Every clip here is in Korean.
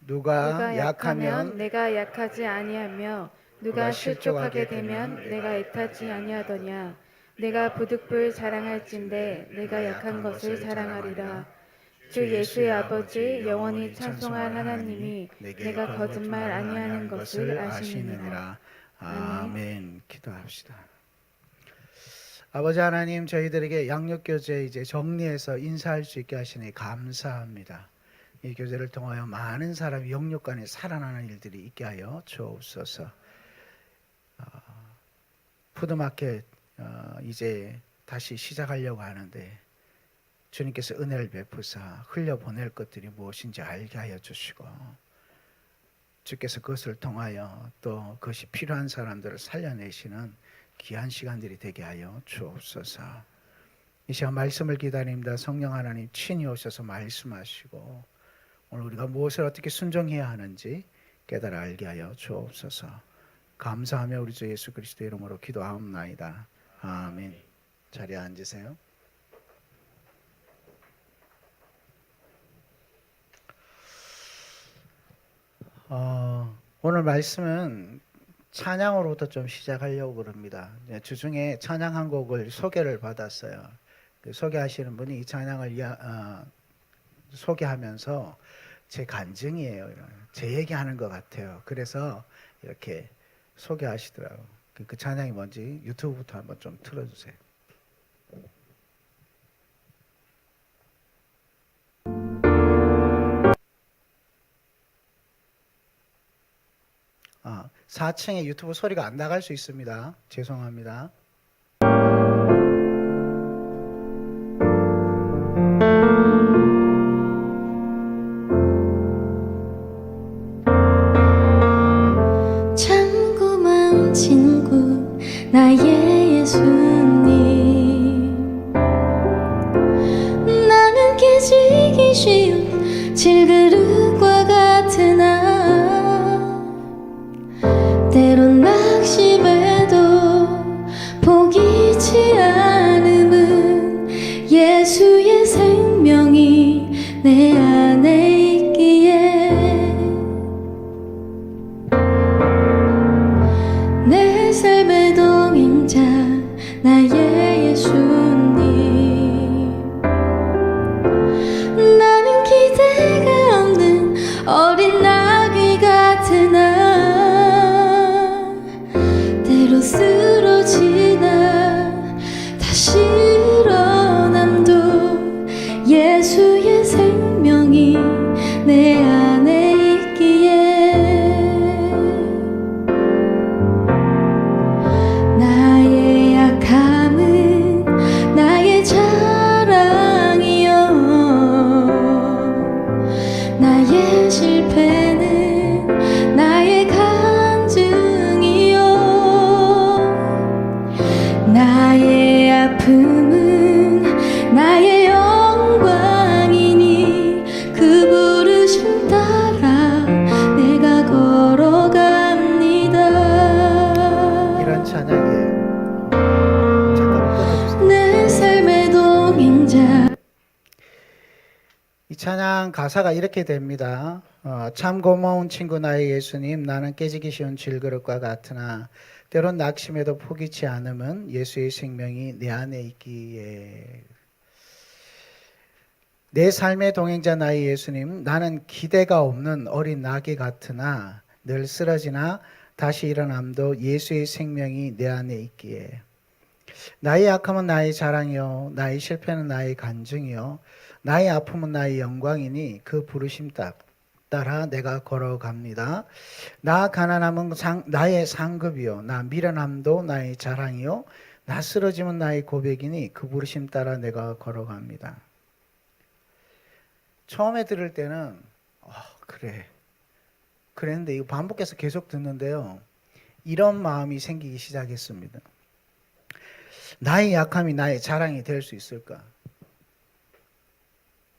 누가 약하면 내가 약하지 아니하며 누가 실족하게 되면 내가 애타지 아니하더냐. 내가 부득불 자랑할진대 내가 약한 것을 자랑하리라. 주 예수의 아버지 영원히 찬송할 하나님이 내가 거짓말 아니하는 것을 아시느니라. 아멘. 기도합시다. 아버지 하나님, 저희들에게 양육교제 이제 정리해서 인사할 수 있게 하시니 감사합니다. 이 교제를 통하여 많은 사람이 영육간에 살아나는 일들이 있게 하여 주옵소서. 푸드마켓 이제 다시 시작하려고 하는데 주님께서 은혜를 베푸사 흘려보낼 것들이 무엇인지 알게 하여 주시고, 주께서 그것을 통하여 또 그것이 필요한 사람들을 살려내시는 귀한 시간들이 되게 하여 주옵소서. 이 시간 말씀을 기다립니다. 성령 하나님 친히 오셔서 말씀하시고 오늘 우리가 무엇을 어떻게 순종해야 하는지 깨달아 알게 하여 주옵소서. 감사하며 우리 주 예수 그리스도의 이름으로 기도하옵나이다. 아멘. 자리에 앉으세요. 오늘 말씀은 찬양으로부터 좀 시작하려고 그럽니다. 주중에 찬양 한 곡을 소개를 받았어요. 소개하시는 분이 이 찬양을 소개하면서 제 간증이에요. 제 얘기하는 것 같아요. 그래서 이렇게 소개하시더라고요. 그 찬양이 뭔지 유튜브부터 한번 좀 틀어주세요. 아, 4층에 유튜브 소리가 안 나갈 수 있습니다. 죄송합니다. 참 고마운 친구 나의 예수님, 나는 깨지기 쉬운 질그릇과 같으나 때론 낙심해도 포기치 않음은 예수의 생명이 내 안에 있기에 내 삶의 동행자 나의 예수님, 나는 기대가 없는 어린 나귀 같으나 때로 쓰러지나 다시 일어남도 예수의 생명이 내 안에 있기에 나의 약함은 나의 자랑이요 나의 실패는 나의 간증이요 나의 아픔은 나의 영광이니 그 부르심 따라 내가 걸어갑니다. 이런 찬양이에요. 잠깐만 꺼져주세요. 내 삶의 동행자. 이 찬양 가사가 이렇게 됩니다. 참 고마운 친구 나의 예수님, 나는 깨지기 쉬운 질그릇과 같으나 때론 낙심해도 포기치 않음은 예수의 생명이 내 안에 있기에. 내 삶의 동행자 나의 예수님, 나는 기대가 없는 어린 나귀 같으나 늘 쓰러지나 다시 일어남도 예수의 생명이 내 안에 있기에. 나의 약함은 나의 자랑이요 나의 실패는 나의 간증이요 나의 아픔은 나의 영광이니 그 부르심 따라 내가 걸어갑니다. 나 가난함은 나의 상급이요 나 미련함도 나의 자랑이요 나 쓰러짐은 나의 고백이니 그 부르심 따라 내가 걸어갑니다. 처음에 들을 때는 그래 그랬는데 이거 반복해서 계속 듣는데요, 이런 마음이 생기기 시작했습니다. 나의 약함이 나의 자랑이 될 수 있을까?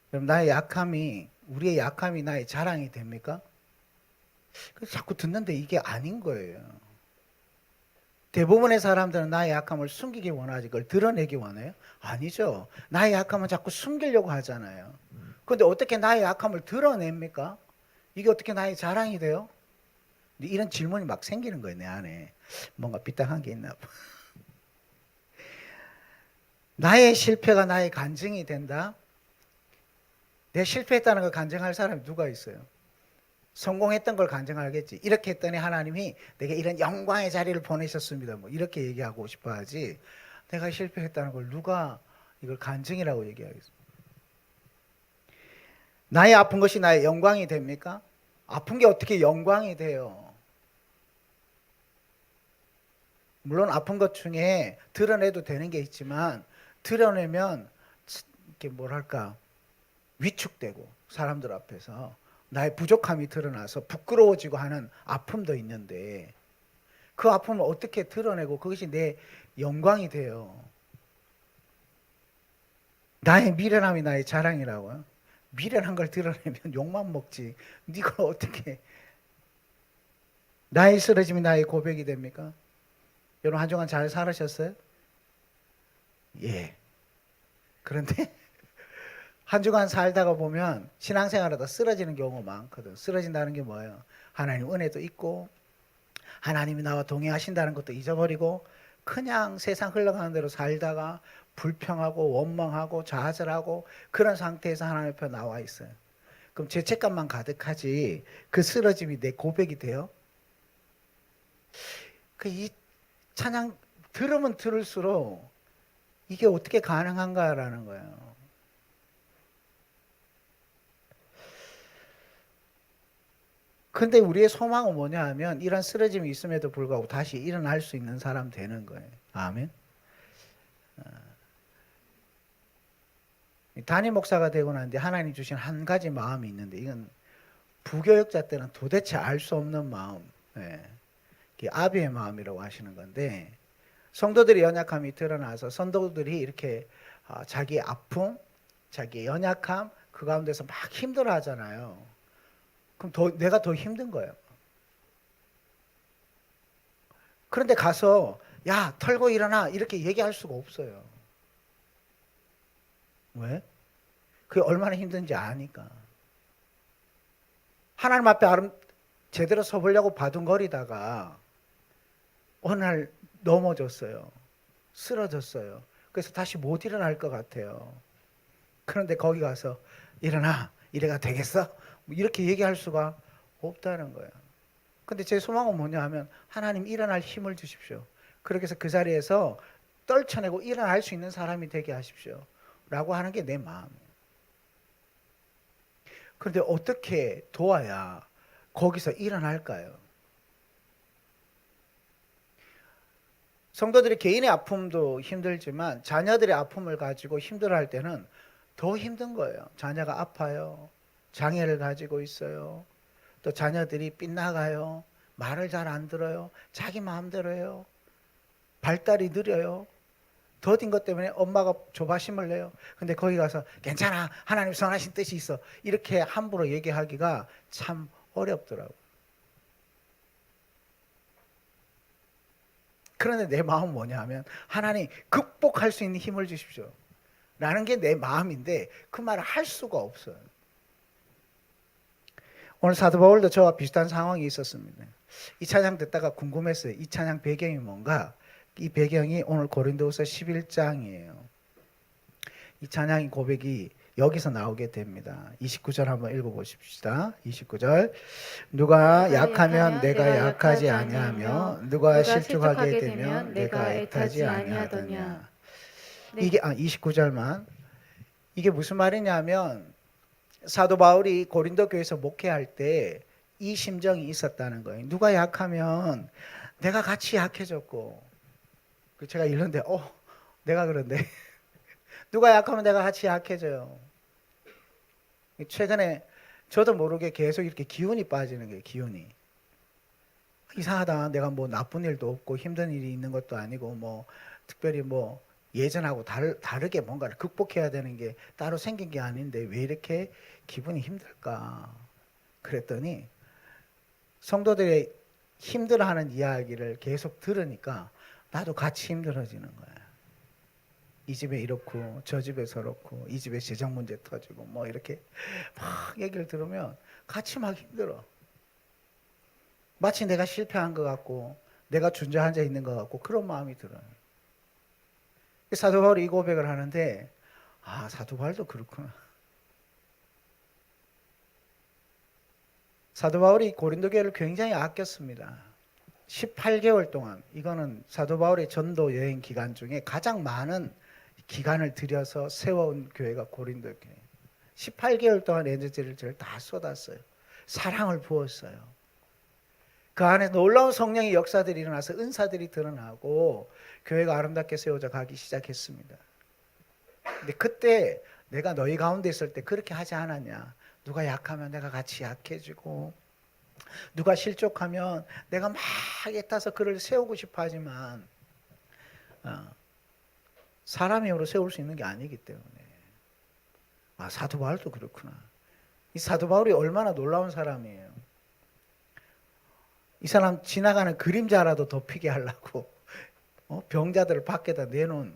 그럼 나의 약함이, 우리의 약함이 나의 자랑이 됩니까? 자꾸 듣는데 이게 아닌 거예요. 대부분의 사람들은 나의 약함을 숨기기 원하지 그걸 드러내기 원해요? 아니죠. 나의 약함은 자꾸 숨기려고 하잖아요. 그런데 어떻게 나의 약함을 드러냅니까? 이게 어떻게 나의 자랑이 돼요? 이런 질문이 막 생기는 거예요, 내 안에. 뭔가 삐딱한 게 있나 봐. 나의 실패가 나의 간증이 된다? 내 실패했다는 걸 간증할 사람이 누가 있어요? 성공했던 걸 간증하겠지. 이렇게 했더니 하나님이 내게 이런 영광의 자리를 보내셨습니다. 뭐 이렇게 얘기하고 싶어 하지. 내가 실패했다는 걸 누가 이걸 간증이라고 얘기하겠어? 나의 아픈 것이 나의 영광이 됩니까? 아픈 게 어떻게 영광이 돼요? 물론 아픈 것 중에 드러내도 되는 게 있지만 드러내면 이렇게 뭐랄까 위축되고 사람들 앞에서 나의 부족함이 드러나서 부끄러워지고 하는 아픔도 있는데 그 아픔을 어떻게 드러내고 그것이 내 영광이 돼요. 나의 미련함이 나의 자랑이라고요? 미련한 걸 드러내면 욕만 먹지. 이걸 어떻게 나의 쓰러짐이 나의 고백이 됩니까? 여러분 한 주간 잘 살으셨어요? 예. 그런데 한 주간 살다가 보면 신앙생활하다 쓰러지는 경우가 많거든. 쓰러진다는 게 뭐예요? 하나님 은혜도 있고 하나님이 나와 동행하신다는 것도 잊어버리고 그냥 세상 흘러가는 대로 살다가 불평하고 원망하고 좌절하고 그런 상태에서 하나님 앞에 나와 있어요. 그럼 죄책감만 가득하지 그 쓰러짐이 내 고백이 돼요? 이 찬양 들으면 들을수록 이게 어떻게 가능한가라는 거예요. 근데 우리의 소망은 뭐냐 하면 이런 쓰러짐이 있음에도 불구하고 다시 일어날 수 있는 사람 되는 거예요. 아멘. 담임 목사가 되고 나는데 하나님 주신 한 가지 마음이 있는데 이건 부교육자 때는 도대체 알 수 없는 마음, 아비의 마음이라고 하시는 건데 성도들의 연약함이 드러나서 성도들이 이렇게 자기 아픔, 자기 연약함 그 가운데서 막 힘들어 하잖아요. 그럼 내가 더 힘든 거예요. 그런데 가서 야 털고 일어나 이렇게 얘기할 수가 없어요. 왜? 그게 얼마나 힘든지 아니까. 하나님 앞에 제대로 서보려고 바둥거리다가 어느 날 넘어졌어요. 쓰러졌어요. 그래서 다시 못 일어날 것 같아요. 그런데 거기 가서 일어나 이래가 되겠어? 뭐 이렇게 얘기할 수가 없다는 거예요. 근데 제 소망은 뭐냐 하면 하나님 일어날 힘을 주십시오. 그렇게 해서 그 자리에서 떨쳐내고 일어날 수 있는 사람이 되게 하십시오. 라고 하는 게 내 마음이에요. 그런데 어떻게 도와야 거기서 일어날까요? 성도들이 개인의 아픔도 힘들지만 자녀들의 아픔을 가지고 힘들어할 때는 더 힘든 거예요. 자녀가 아파요. 장애를 가지고 있어요. 또 자녀들이 빗나가요. 말을 잘 안 들어요. 자기 마음대로 해요. 발달이 느려요. 더딘 것 때문에 엄마가 조바심을 내요. 근데 거기 가서 괜찮아. 하나님 선하신 뜻이 있어. 이렇게 함부로 얘기하기가 참 어렵더라고요. 그런데 내 마음은 뭐냐 하면 하나님 극복할 수 있는 힘을 주십시오. 라는 게 내 마음인데 그 말을 할 수가 없어요. 오늘 사도 바울도 저와 비슷한 상황이 있었습니다. 이 찬양 듣다가 궁금했어요. 이 찬양 배경이 뭔가? 이 배경이 오늘 고린도후서 11장이에요. 이 찬양의 고백이 여기서 나오게 됩니다. 29절 한번 읽어보십시다. 29절 누가 약하면 내가 약하지 아니하며 누가 실족하게 되면 내가 애타지 아니하더냐. 이게 29절만 이게 무슨 말이냐면 사도 바울이 고린도 교회에서 목회할 때 이 심정이 있었다는 거예요. 누가 약하면 내가 같이 약해졌고 제가 이런데 내가 그런데 누가 약하면 내가 같이 약해져요. 최근에 저도 모르게 계속 이렇게 기운이 빠지는 거예요. 기운이 이상하다. 내가 뭐 나쁜 일도 없고 힘든 일이 있는 것도 아니고 뭐 특별히 뭐 예전하고 다르게 뭔가를 극복해야 되는 게 따로 생긴 게 아닌데 왜 이렇게 기분이 힘들까? 그랬더니 성도들의 힘들어하는 이야기를 계속 들으니까 나도 같이 힘들어지는 거예요. 이 집에 이렇고 저 집에 저렇고 이 집에 재정 문제 터지고 뭐 이렇게 막 얘기를 들으면 같이 막 힘들어. 마치 내가 실패한 것 같고 내가 주저앉아 있는 것 같고 그런 마음이 들어요. 사도 바울이 이 고백을 하는데 아, 사도 바울도 그렇구나. 사도 바울이 고린도 교회를 굉장히 아꼈습니다. 18개월 동안, 이거는 사도 바울의 전도 여행 기간 중에 가장 많은 기간을 들여서 세워온 교회가 고린도 교회. 18개월 동안 에너지를 다 쏟았어요. 사랑을 부었어요. 그 안에 놀라운 성령의 역사들이 일어나서 은사들이 드러나고 교회가 아름답게 세워져 가기 시작했습니다. 근데 그때 내가 너희 가운데 있을 때 그렇게 하지 않았냐? 누가 약하면 내가 같이 약해지고 누가 실족하면 내가 막 애타서 그를 세우고 싶어 하지만 사람의 힘으로 세울 수 있는 게 아니기 때문에. 아, 사도 바울도 그렇구나. 이 사도 바울이 얼마나 놀라운 사람이에요. 이 사람 지나가는 그림자라도 덮이게 하려고 병자들을 밖에다 내놓은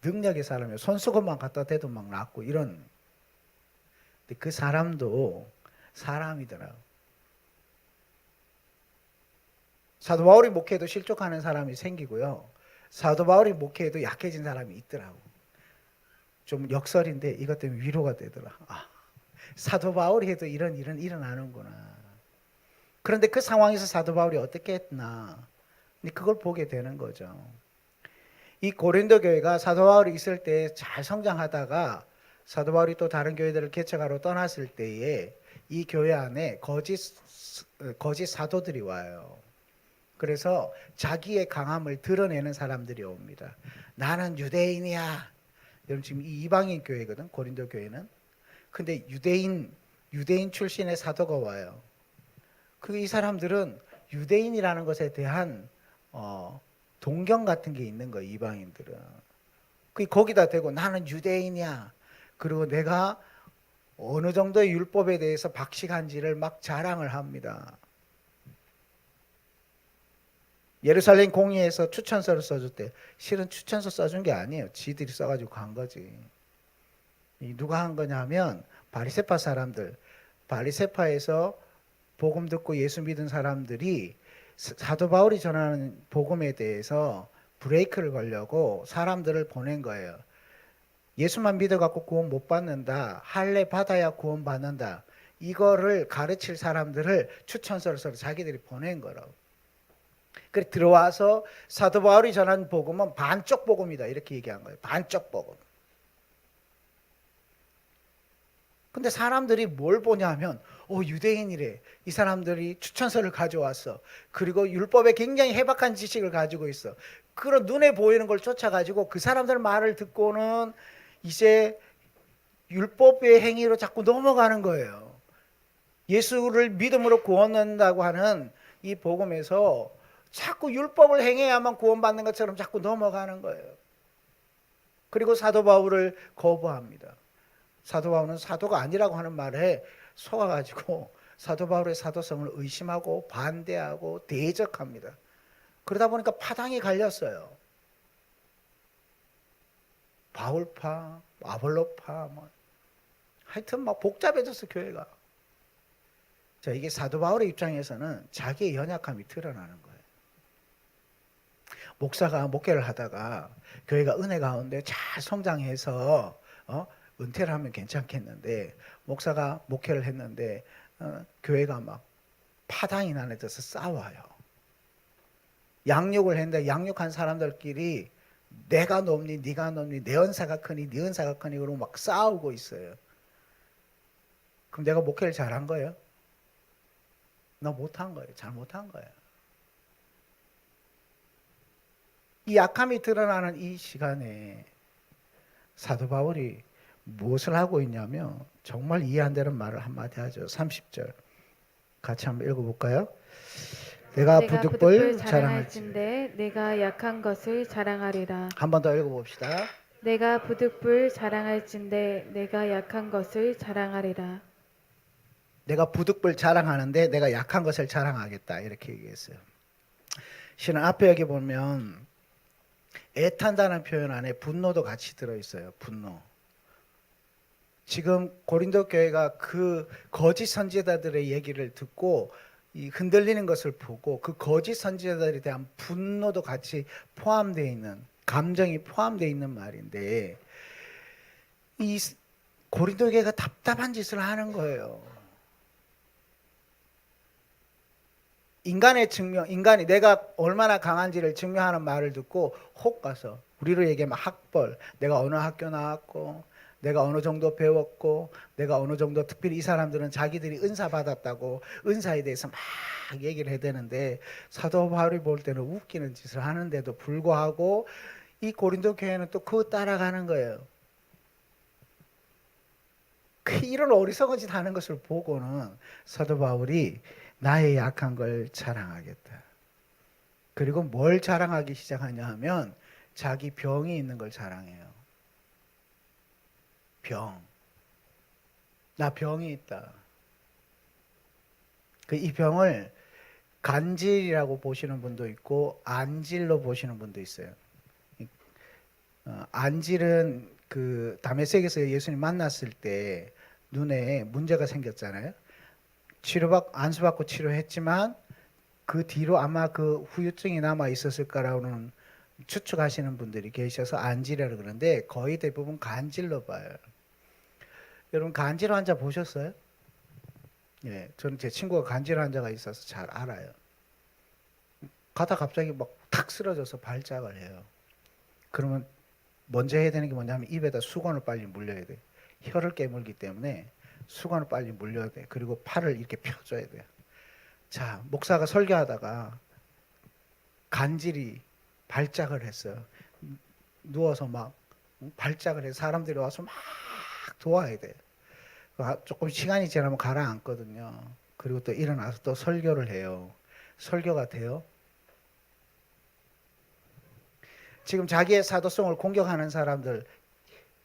능력의 사람이에요. 손수건만 갖다 대도 막 낫고 이런. 근데 그 사람도 사람이더라고. 사도 바울이 목회에도 실족하는 사람이 생기고요. 사도 바울이 목회에도 약해진 사람이 있더라고. 좀 역설인데 이것 때문에 위로가 되더라. 아, 사도 바울이 해도 이런 일은 일어나는구나. 그런데 그 상황에서 사도 바울이 어떻게 했나? 그걸 보게 되는 거죠. 이 고린도 교회가 사도 바울이 있을 때 잘 성장하다가 사도 바울이 또 다른 교회들을 개척하러 떠났을 때에 이 교회 안에 거짓 사도들이 와요. 그래서 자기의 강함을 드러내는 사람들이 옵니다. 나는 유대인이야. 여러분 지금 이 이방인 교회거든, 고린도 교회는. 근데 유대인 출신의 사도가 와요. 이 사람들은 유대인이라는 것에 대한 동경 같은 게 있는 거예요, 이방인들은. 거기다 대고 나는 유대인이야. 그리고 내가 어느 정도의 율법에 대해서 박식한지를 막 자랑을 합니다. 예루살렘 공의에서 추천서를 써줬대. 실은 추천서 써준 게 아니에요. 지들이 써가지고 간 거지. 누가 한 거냐면 바리새파 사람들. 바리새파에서 복음 듣고 예수 믿은 사람들이 사도 바울이 전하는 복음에 대해서 브레이크를 걸려고 사람들을 보낸 거예요. 예수만 믿어갖고 구원 못 받는다. 할례 받아야 구원 받는다. 이거를 가르칠 사람들을 추천서를 써서 자기들이 보낸 거라고. 그래 들어와서 사도 바울이 전한 복음은 반쪽 복음이다 이렇게 얘기한 거예요. 반쪽 복음. 근데 사람들이 뭘 보냐면 유대인이래. 이 사람들이 추천서를 가져왔어. 그리고 율법에 굉장히 해박한 지식을 가지고 있어. 그런 눈에 보이는 걸 쫓아가지고 그 사람들 말을 듣고는 이제 율법의 행위로 자꾸 넘어가는 거예요. 예수를 믿음으로 구원한다고 하는 이 복음에서 자꾸 율법을 행해야만 구원받는 것처럼 자꾸 넘어가는 거예요. 그리고 사도 바울을 거부합니다. 사도 바울은 사도가 아니라고 하는 말에 속아가지고 사도 바울의 사도성을 의심하고 반대하고 대적합니다. 그러다 보니까 파당이 갈렸어요. 바울파, 아볼로파, 하여튼 막 복잡해졌어 교회가. 자, 이게 사도 바울의 입장에서는 자기의 연약함이 드러나는 거예요. 목사가 목회를 하다가 교회가 은혜 가운데 잘 성장해서 은퇴를 하면 괜찮겠는데 목사가 목회를 했는데 교회가 막 파당이 나는 데서 싸워요. 양육을 했는데 양육한 사람들끼리 내가 높니 네가 높니 내 은사가 크니 네 은사가 크니 그러고 막 싸우고 있어요. 그럼 내가 목회를 잘한 거예요? 나 못한 거예요. 잘못한 거예요. 이 약함이 드러나는 이 시간에 사도 바울이 무엇을 하고 있냐면 정말 이해 안 되는 말을 한마디 하죠. 30절 같이 한번 읽어볼까요? 내가 부득불 자랑할진대 내가 약한 것을 자랑하리라. 한 번 더 읽어봅시다. 내가 부득불 자랑할진대 내가 약한 것을 자랑하리라. 내가 부득불 자랑하는데 내가 약한 것을 자랑하겠다 이렇게 얘기했어요. 실은 앞에 여기 보면 애탄다는 표현 안에 분노도 같이 들어있어요. 분노. 지금 고린도 교회가 그 거짓 선지자들의 얘기를 듣고 이 흔들리는 것을 보고 그 거짓 선지자들에 대한 분노도 같이 포함되어 있는, 감정이 포함되어 있는 말인데, 이 고린도 교회가 답답한 짓을 하는 거예요. 인간이 내가 얼마나 강한지를 증명하는 말을 듣고 혹 가서, 우리로 얘기하면 학벌, 내가 어느 학교 나왔고 내가 어느 정도 배웠고 내가 어느 정도, 특별히 이 사람들은 자기들이 은사 받았다고 은사에 대해서 막 얘기를 해야 되는데, 사도 바울이 볼 때는 웃기는 짓을 하는데도 불구하고 이 고린도 교회는 또 그거 따라가는 거예요. 이런 어리석은 짓 하는 것을 보고는 사도 바울이 나의 약한 걸 자랑하겠다. 그리고 뭘 자랑하기 시작하냐 하면 자기 병이 있는 걸 자랑해요. 병. 나 병이 있다. 이 병을 간질이라고 보시는 분도 있고 안질로 보시는 분도 있어요. 안질은 그 다메섹에서 예수님 만났을 때 눈에 문제가 생겼잖아요. 안수받고 치료했지만 그 뒤로 아마 그 후유증이 남아 있었을 거라고는 추측하시는 분들이 계셔서 안질이라고 그러는데 거의 대부분 간질로 봐요. 여러분 간질 환자 보셨어요? 예, 저는 제 친구가 간질 환자가 있어서 잘 알아요. 가다 갑자기 막 탁 쓰러져서 발작을 해요. 그러면 먼저 해야 되는 게 뭐냐면 입에다 수건을 빨리 물려야 돼. 혀를 깨물기 때문에 수건을 빨리 물려야 돼. 그리고 팔을 이렇게 펴줘야 돼요. 자, 목사가 설교하다가 간질이 발작을 했어요. 누워서 막 발작을 해서 사람들이 와서 막 도와야 돼요. 조금 시간이 지나면 가라앉거든요. 그리고 또 일어나서 또 설교를 해요. 설교가 돼요. 지금 자기의 사도성을 공격하는 사람들,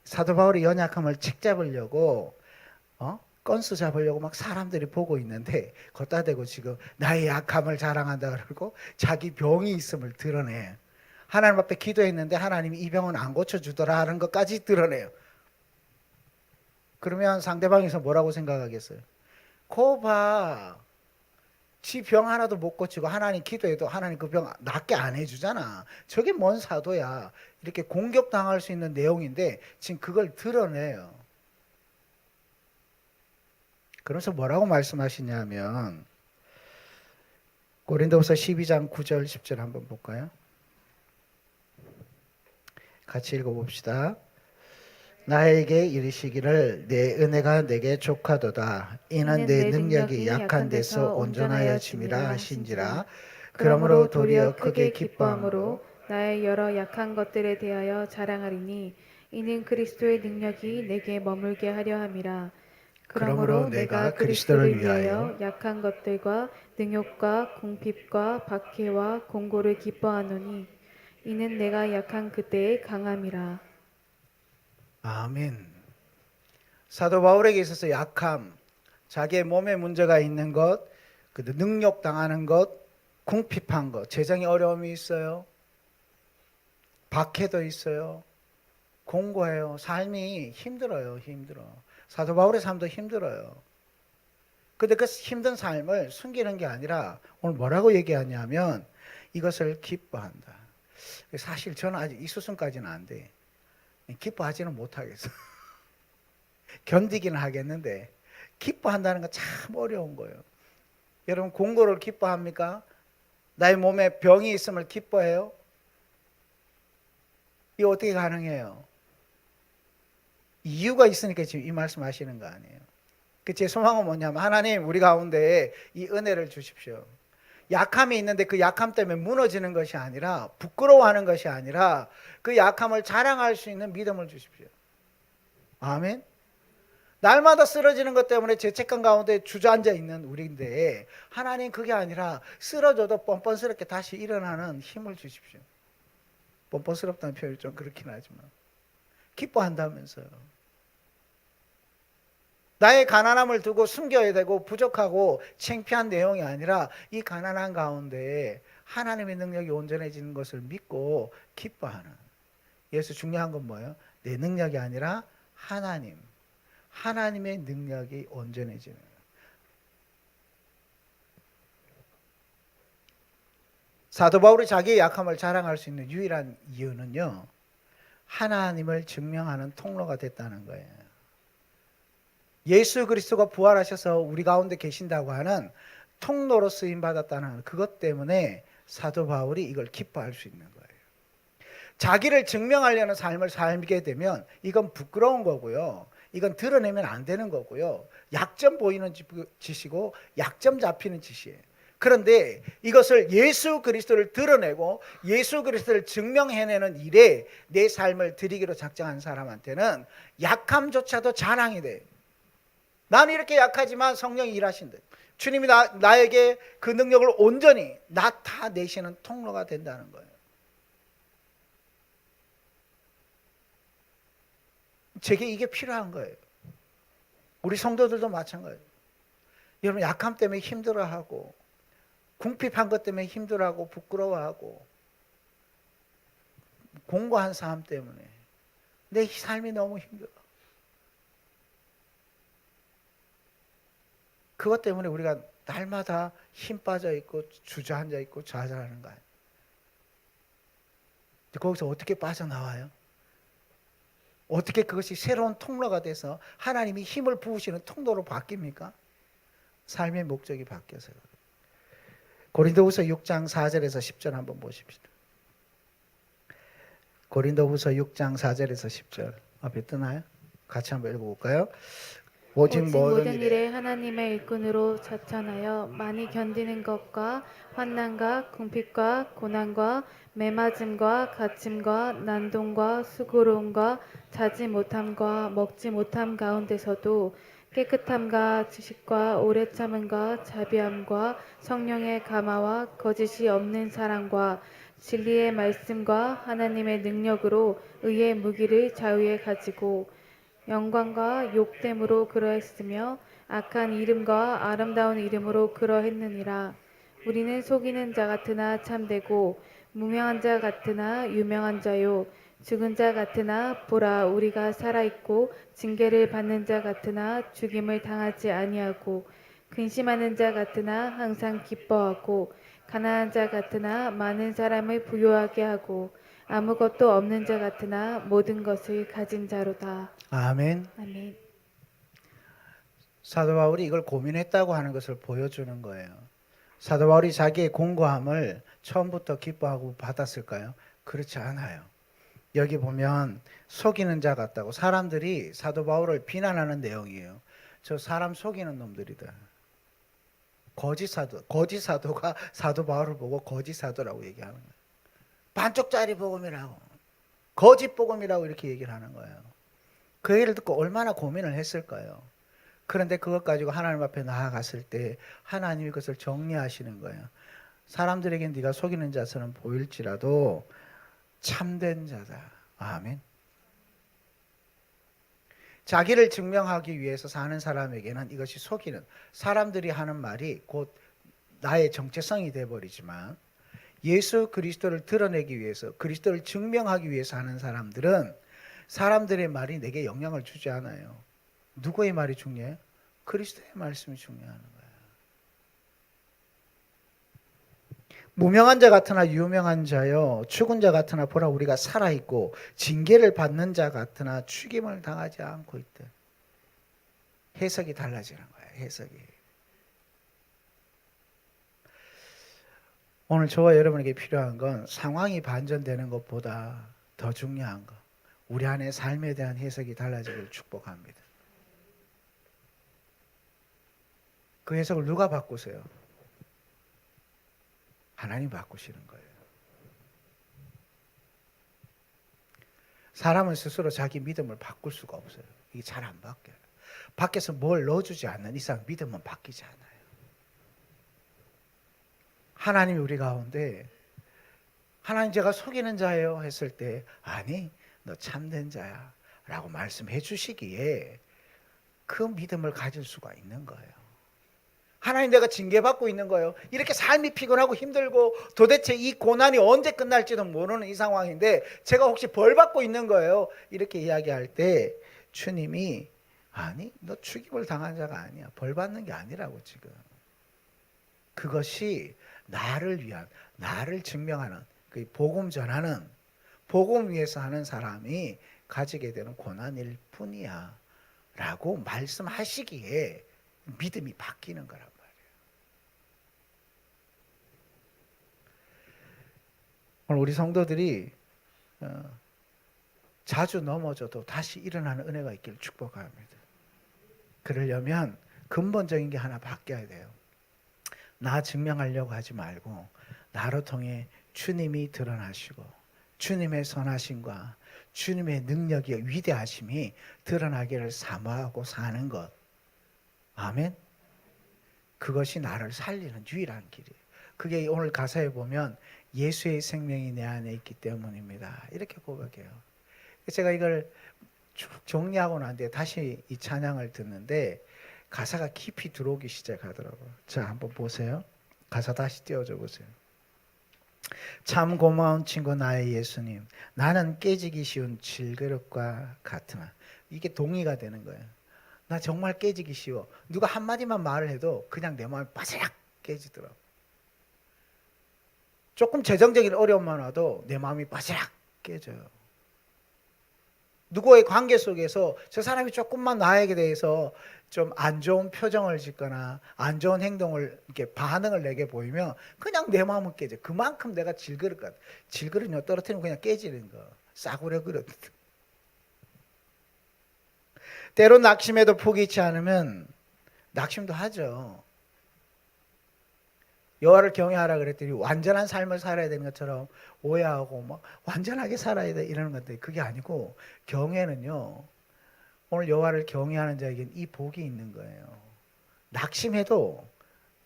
사도 바울의 연약함을 책잡으려고 건수 잡으려고 막 사람들이 보고 있는데, 걷다 대고 지금 나의 약함을 자랑한다 그러고 자기 병이 있음을 드러내. 하나님 앞에 기도했는데 하나님이 이 병은 안 고쳐주더라 하는 것까지 드러내요. 그러면 상대방에서 뭐라고 생각하겠어요? 거 봐, 지 병 하나도 못 고치고 하나님 기도해도 하나님 그 병 낫게 안 해주잖아. 저게 뭔 사도야. 이렇게 공격당할 수 있는 내용인데 지금 그걸 드러내요. 그래서 뭐라고 말씀하시냐면 고린도후서 12장 9절 10절 한번 볼까요? 같이 읽어봅시다. 나에게 이르시기를 내 은혜가 내게 족하도다. 이는 내 능력이 약한 데서 온전하여 짐이라 하신지라. 그러므로 도리어 크게 기뻐함으로 나의 여러 약한 것들에 대하여 자랑하리니 이는 그리스도의 능력이 내게 머물게 하려 함이라. 그러므로 내가 그리스도를 위하여 약한 것들과 능욕과 궁핍과 박해와 공고를 기뻐하노니 이는 내가 약한 그때의 강함이라. 아멘. 사도 바울에게 있어서 약함, 자기의 몸에 문제가 있는 것, 능욕 당하는 것, 궁핍한 것, 재정의 어려움이 있어요. 박해도 있어요. 공고해요. 삶이 힘들어요. 힘들어. 사도 바울의 삶도 힘들어요. 근데 그 힘든 삶을 숨기는 게 아니라 오늘 뭐라고 얘기하냐면 이것을 기뻐한다. 사실 저는 아직 이 수순까지는 안 돼. 기뻐하지는 못하겠어. 견디기는 하겠는데 기뻐한다는 건 참 어려운 거예요. 여러분 공고를 기뻐합니까? 나의 몸에 병이 있음을 기뻐해요? 이거 어떻게 가능해요? 이유가 있으니까 지금 이 말씀 하시는 거 아니에요. 제 소망은 뭐냐면 하나님 우리 가운데 이 은혜를 주십시오. 약함이 있는데 그 약함 때문에 무너지는 것이 아니라, 부끄러워하는 것이 아니라 그 약함을 자랑할 수 있는 믿음을 주십시오. 아멘. 날마다 쓰러지는 것 때문에 죄책감 가운데 주저앉아 있는 우리인데 하나님 그게 아니라 쓰러져도 뻔뻔스럽게 다시 일어나는 힘을 주십시오. 뻔뻔스럽다는 표현이 좀 그렇긴 하지만 기뻐한다면서요. 나의 가난함을 두고 숨겨야 되고 부족하고 창피한 내용이 아니라 이 가난한 가운데 하나님의 능력이 온전해지는 것을 믿고 기뻐하는. 여기서 중요한 건 뭐예요? 내 능력이 아니라 하나님의 능력이 온전해지는 거예요. 사도 바울이 자기의 약함을 자랑할 수 있는 유일한 이유는요, 하나님을 증명하는 통로가 됐다는 거예요. 예수 그리스도가 부활하셔서 우리 가운데 계신다고 하는 통로로 쓰임 받았다는 그것 때문에 사도 바울이 이걸 기뻐할 수 있는 거예요. 자기를 증명하려는 삶을 살게 되면 이건 부끄러운 거고요. 이건 드러내면 안 되는 거고요. 약점 보이는 짓이고 약점 잡히는 짓이에요. 그런데 이것을 예수 그리스도를 드러내고 예수 그리스도를 증명해내는 일에 내 삶을 드리기로 작정한 사람한테는 약함조차도 자랑이 돼. 나는 이렇게 약하지만 성령이 일하신다. 주님이 나에게 그 능력을 온전히 나타내시는 통로가 된다는 거예요. 제게 이게 필요한 거예요. 우리 성도들도 마찬가지예요. 여러분 약함 때문에 힘들어하고 궁핍한 것 때문에 힘들어하고 부끄러워하고 공고한 삶 때문에 내 삶이 너무 힘들어. 그것 때문에 우리가 날마다 힘 빠져 있고 주저앉아 있고 좌절하는 거예요. 거기서 어떻게 빠져나와요? 어떻게 그것이 새로운 통로가 돼서 하나님이 힘을 부으시는 통로로 바뀝니까? 삶의 목적이 바뀌어서요. 고린도후서 6장 4절에서 10절 한번 보십시다. 고린도후서 6장 4절에서 10절 앞에 뜨나요? 같이 한번 읽어볼까요? 오직 모든 일에 하나님의 일꾼으로 자천하여 많이 견디는 것과 환난과 궁핍과 고난과 매맞음과 갇힘과 난동과 수고로움과 자지 못함과 먹지 못함 가운데서도 깨끗함과 지식과 오래 참음과 자비함과 성령의 감화와 거짓이 없는 사랑과 진리의 말씀과 하나님의 능력으로 의의 무기를 좌우에 가지고 영광과 욕됨으로 그러했으며 악한 이름과 아름다운 이름으로 그러했느니라. 우리는 속이는 자 같으나 참되고 무명한 자 같으나 유명한 자요 죽은 자 같으나 보라 우리가 살아있고 징계를 받는 자 같으나 죽임을 당하지 아니하고 근심하는 자 같으나 항상 기뻐하고 가난한 자 같으나 많은 사람을 부유하게 하고 아무것도 없는 자 같으나 모든 것을 가진 자로다. 아멘. 아멘. 사도 바울이 이걸 고민했다고 하는 것을 보여주는 거예요. 사도 바울이 자기의 공고함을 처음부터 기뻐하고 받았을까요? 그렇지 않아요. 여기 보면 속이는 자 같다고 사람들이 사도 바울을 비난하는 내용이에요. 저 사람 속이는 놈들이다. 거짓 사도가 사도 바울을 보고 거짓 사도라고 얘기하는 거예요. 반쪽짜리 복음이라고, 거짓 복음이라고 이렇게 얘기를 하는 거예요. 그 얘기를 듣고 얼마나 고민을 했을까요? 그런데 그것 가지고 하나님 앞에 나아갔을 때 하나님이 그것을 정리하시는 거예요. 사람들에게 네가 속이는 자처럼 보일지라도 참된 자다. 아멘. 자기를 증명하기 위해서 사는 사람에게는 이것이 속이는, 사람들이 하는 말이 곧 나의 정체성이 되어버리지만 예수 그리스도를 드러내기 위해서, 그리스도를 증명하기 위해서 하는 사람들은 사람들의 말이 내게 영향을 주지 않아요. 누구의 말이 중요해요? 그리스도의 말씀이 중요한 거예요. 무명한 자 같으나 유명한 자요 죽은 자 같으나 보라 우리가 살아있고 징계를 받는 자 같으나 죽임을 당하지 않고 있다. 해석이 달라지는 거예요. 해석이. 오늘 저와 여러분에게 필요한 건 상황이 반전되는 것보다 더 중요한 거, 우리 안에 삶에 대한 해석이 달라지기를 축복합니다. 그 해석을 누가 바꾸세요? 하나님 바꾸시는 거예요. 사람은 스스로 자기 믿음을 바꿀 수가 없어요. 이게 잘 안 바뀌어요. 밖에서 뭘 넣어주지 않는 이상 믿음은 바뀌지 않아요. 하나님이 우리 가운데 하나님 제가 속이는 자예요 했을 때 아니 너 참된 자야 라고 말씀해 주시기에 그 믿음을 가질 수가 있는 거예요. 하나님, 내가 징계받고 있는 거예요. 이렇게 삶이 피곤하고 힘들고 도대체 이 고난이 언제 끝날지도 모르는 이 상황인데 제가 혹시 벌 받고 있는 거예요. 이렇게 이야기할 때 주님이 아니, 너 죽임을 당한 자가 아니야. 벌 받는 게 아니라고 지금. 그것이 나를 위한, 나를 증명하는, 그 복음 전하는, 복음 위해서 하는 사람이 가지게 되는 고난일 뿐이야 라고 말씀하시기에 믿음이 바뀌는 거란 말이에요. 오늘 우리 성도들이 자주 넘어져도 다시 일어나는 은혜가 있기를 축복합니다. 그러려면 근본적인 게 하나 바뀌어야 돼요. 나 증명하려고 하지 말고 나로 통해 주님이 드러나시고 주님의 선하심과 주님의 능력이 위대하심이 드러나기를 사모하고 사는 것. 아멘. 그것이 나를 살리는 유일한 길이에요. 그게 오늘 가사에 보면 예수의 생명이 내 안에 있기 때문입니다. 이렇게 고백해요. 제가 이걸 쭉 정리하고 난 뒤에 다시 이 찬양을 듣는데 가사가 깊이 들어오기 시작하더라고요. 자, 한번 보세요. 가사 다시 띄워줘 보세요. 참 고마운 친구 나의 예수님, 나는 깨지기 쉬운 질그릇과 같으나. 이게 동의가 되는 거예요. 나 정말 깨지기 쉬워. 누가 한마디만 말을 해도 그냥 내 마음이 바삭 깨지더라고. 조금 재정적인 어려움만 와도 내 마음이 바삭 깨져요. 누구의 관계 속에서 저 사람이 조금만 나에게 대해서 좀 안 좋은 표정을 짓거나 안 좋은 행동을, 이렇게 반응을 내게 보이면 그냥 내 마음은 깨져. 그만큼 내가 질그릇 같아. 질그릇이요, 떨어뜨리면 그냥 깨지는 거. 싸구려 그릇. 때론 낙심해도 포기치 않으면 낙심도 하죠. 여호와를 경외하라 그랬더니 완전한 삶을 살아야 되는 것처럼 오해하고 막 완전하게 살아야 돼 이러는 건데 그게 아니고, 경외는요, 오늘 여호와를 경외하는 자에게는 이 복이 있는 거예요. 낙심해도,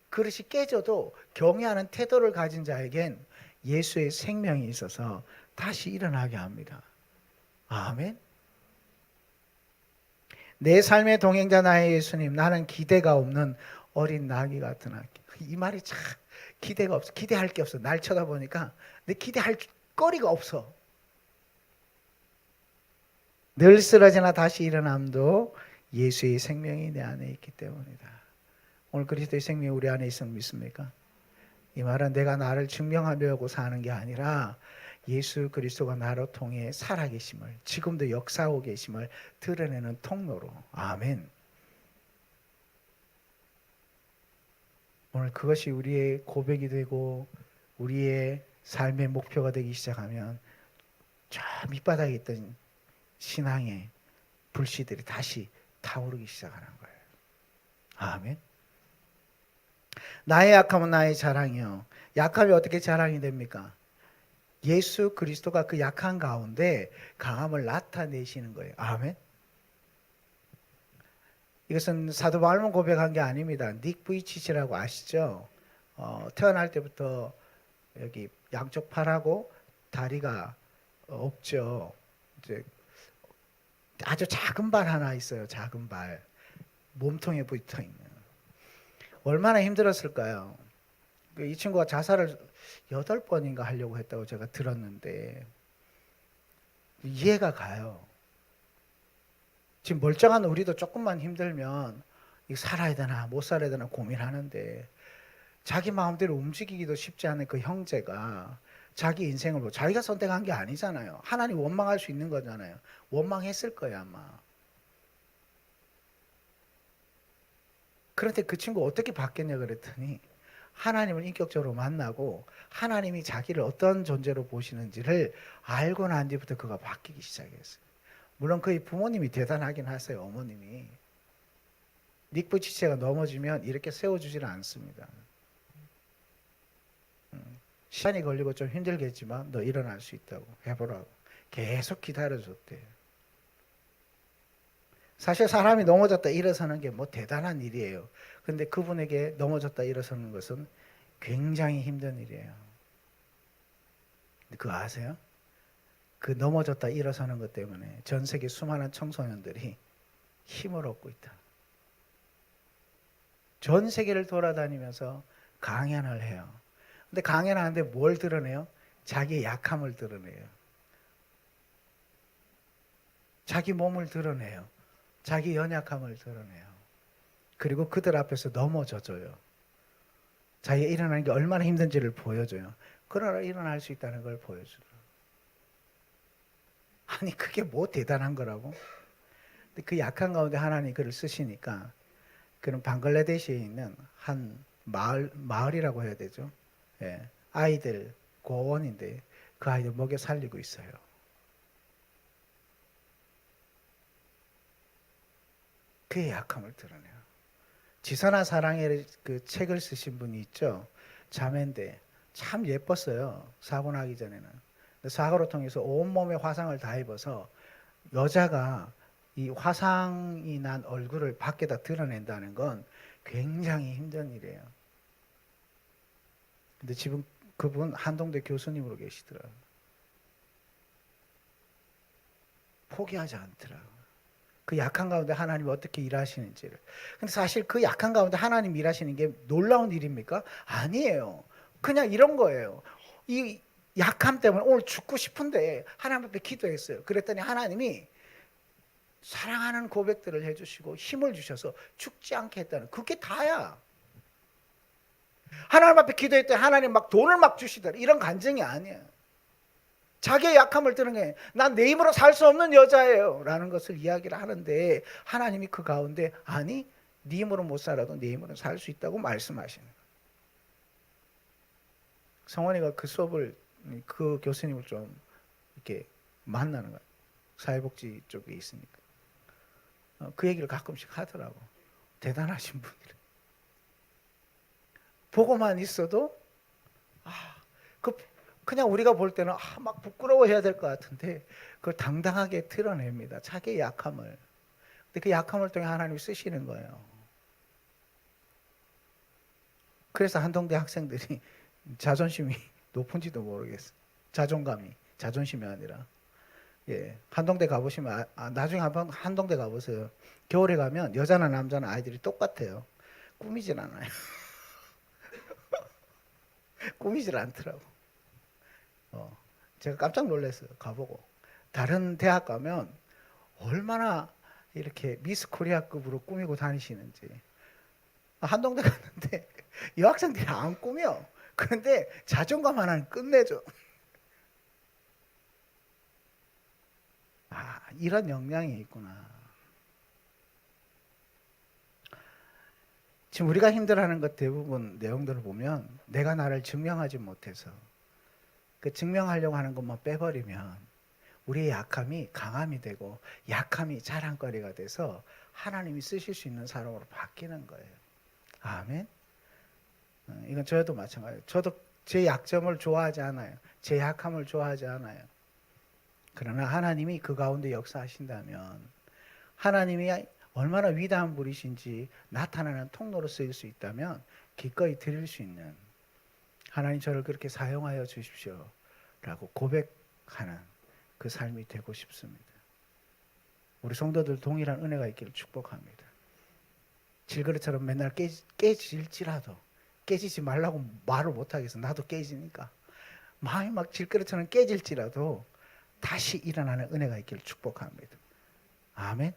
그릇이 깨져도 경외하는 태도를 가진 자에겐 예수의 생명이 있어서 다시 일어나게 합니다. 아멘. 내 삶의 동행자 나의 예수님, 나는 기대가 없는 어린 나귀 같은 아기. 이 말이 참 기대가 없어. 기대할 게 없어. 날 쳐다보니까 내 기대할 거리가 없어. 늘 쓰러지나 다시 일어남도 예수의 생명이 내 안에 있기 때문이다. 오늘 그리스도의 생명이 우리 안에 있으면 믿습니까? 이 말은 내가 나를 증명하려고 사는 게 아니라 예수 그리스도가 나로 통해 살아계심을, 지금도 역사하고 계심을 드러내는 통로로. 아멘. 오늘 그것이 우리의 고백이 되고 우리의 삶의 목표가 되기 시작하면 저 밑바닥에 있던 신앙의 불씨들이 다시 타오르기 시작하는 거예요. 아멘. 나의 약함은 나의 자랑이요. 약함이 어떻게 자랑이 됩니까? 예수 그리스도가 그 약한 가운데 강함을 나타내시는 거예요. 아멘. 이것은 사도 바울만 고백한 게 아닙니다. 닉 부이치치라고 아시죠? 태어날 때부터 여기 양쪽 팔하고 다리가 없죠. 이제 아주 작은 발 하나 있어요. 작은 발. 몸통에 붙어 있는. 얼마나 힘들었을까요? 이 친구가 자살을 8번인가 하려고 했다고 제가 들었는데 이해가 가요. 지금 멀쩡한 우리도 조금만 힘들면 이거 살아야 되나 못 살아야 되나 고민하는데, 자기 마음대로 움직이기도 쉽지 않은 그 형제가 자기 인생을 자기가 선택한 게 아니잖아요. 하나님 원망할 수 있는 거잖아요. 원망했을 거예요 아마. 그런데 그 친구 어떻게 바뀌었냐 그랬더니 하나님을 인격적으로 만나고 하나님이 자기를 어떤 존재로 보시는지를 알고 난 뒤부터 그가 바뀌기 시작했어요. 물론 그의 부모님이 대단하긴 하세요. 어머님이. 닉 부치체가 넘어지면 이렇게 세워주지는 않습니다. 시간이 걸리고 좀 힘들겠지만 너 일어날 수 있다고 해보라고 계속 기다려줬대요. 사실 사람이 넘어졌다 일어서는 게 뭐 대단한 일이에요. 근데 그분에게 넘어졌다 일어서는 것은 굉장히 힘든 일이에요. 그거 아세요? 그 넘어졌다 일어서는 것 때문에 전 세계 수많은 청소년들이 힘을 얻고 있다. 전 세계를 돌아다니면서 강연을 해요. 근데 강연하는데 뭘 드러내요? 자기의 약함을 드러내요. 자기 몸을 드러내요. 자기 연약함을 드러내요. 그리고 그들 앞에서 넘어져줘요. 자기가 일어나는 게 얼마나 힘든지를 보여줘요. 그러나 일어날 수 있다는 걸 보여줘요. 아니 그게 뭐 대단한 거라고? 근데 그 약한 가운데 하나님 그를 쓰시니까 그는 방글라데시에 있는 한 마을이라고 해야 되죠. 예, 아이들 고원인데 그 아이들 먹여 살리고 있어요. 그의 약함을 드러내요. 지선한 사랑의 그 책을 쓰신 분이 있죠. 자매인데 참 예뻤어요. 사고 나기 전에는. 근데 사고를 통해서 온몸에 화상을 다 입어서 여자가 이 화상이 난 얼굴을 밖에다 드러낸다는 건 굉장히 힘든 일이에요. 근데 지금 그분 한동대 교수님으로 계시더라고요. 포기하지 않더라고요. 그 약한 가운데 하나님이 어떻게 일하시는지를. 근데 사실 그 약한 가운데 하나님 일하시는 게 놀라운 일입니까? 아니에요. 그냥 이런 거예요. 이 약함 때문에 오늘 죽고 싶은데 하나님 앞에 기도했어요. 그랬더니 하나님이 사랑하는 고백들을 해주시고 힘을 주셔서 죽지 않게 했다는, 그게 다야. 하나님 앞에 기도했더니 하나님 막 돈을 막 주시더라, 이런 간증이 아니야. 자기의 약함을 드러내, 난 내 힘으로 살 수 없는 여자예요 라는 것을 이야기를 하는데 하나님이 그 가운데 아니 네 힘으로 못 살아도 내 힘으로 살 수 있다고 말씀하시는 거예요. 성원이가 그 수업을, 그 교수님을 좀 이렇게 만나는 거예요. 사회복지 쪽에 있으니까. 그 얘기를 가끔씩 하더라고. 대단하신 분이래. 보고만 있어도 그냥 우리가 볼 때는 막 부끄러워해야 될 것 같은데 그걸 당당하게 드러냅니다. 자기의 약함을. 근데 그 약함을 통해 하나님이 쓰시는 거예요. 그래서 한동대 학생들이 자존심이 높은지도 모르겠어요. 자존심이 아니라. 예, 한동대 가보시면 나중에 한번 한동대 가보세요. 겨울에 가면 여자나 남자나 아이들이 똑같아요. 꾸미질 않아요. 꾸미질 않더라고. 제가 깜짝 놀랐어요. 가보고. 다른 대학 가면 얼마나 이렇게 미스 코리아급으로 꾸미고 다니시는지. 한동대 갔는데 여학생들이 안 꾸며. 그런데 자존감 하나는 끝내줘. 이런 역량이 있구나. 지금 우리가 힘들어하는 것 대부분 내용들을 보면 내가 나를 증명하지 못해서 그 증명하려고 하는 것만 빼버리면 우리의 약함이 강함이 되고 약함이 자랑거리가 돼서 하나님이 쓰실 수 있는 사람으로 바뀌는 거예요. 아멘. 이건 저도 마찬가지예요. 저도 제 약점을 좋아하지 않아요. 제 약함을 좋아하지 않아요. 그러나 하나님이 그 가운데 역사하신다면 하나님이 얼마나 위대한 분이신지 나타나는 통로로 쓰일 수 있다면 기꺼이 드릴 수 있는, 하나님 저를 그렇게 사용하여 주십시오 라고 고백하는 그 삶이 되고 싶습니다. 우리 성도들 동일한 은혜가 있기를 축복합니다. 질그릇처럼 맨날 깨질지라도 깨지지 말라고 말을 못하겠어. 나도 깨지니까. 마음이 막 질그릇처럼 깨질지라도 다시 일어나는 은혜가 있기를 축복합니다. 아멘.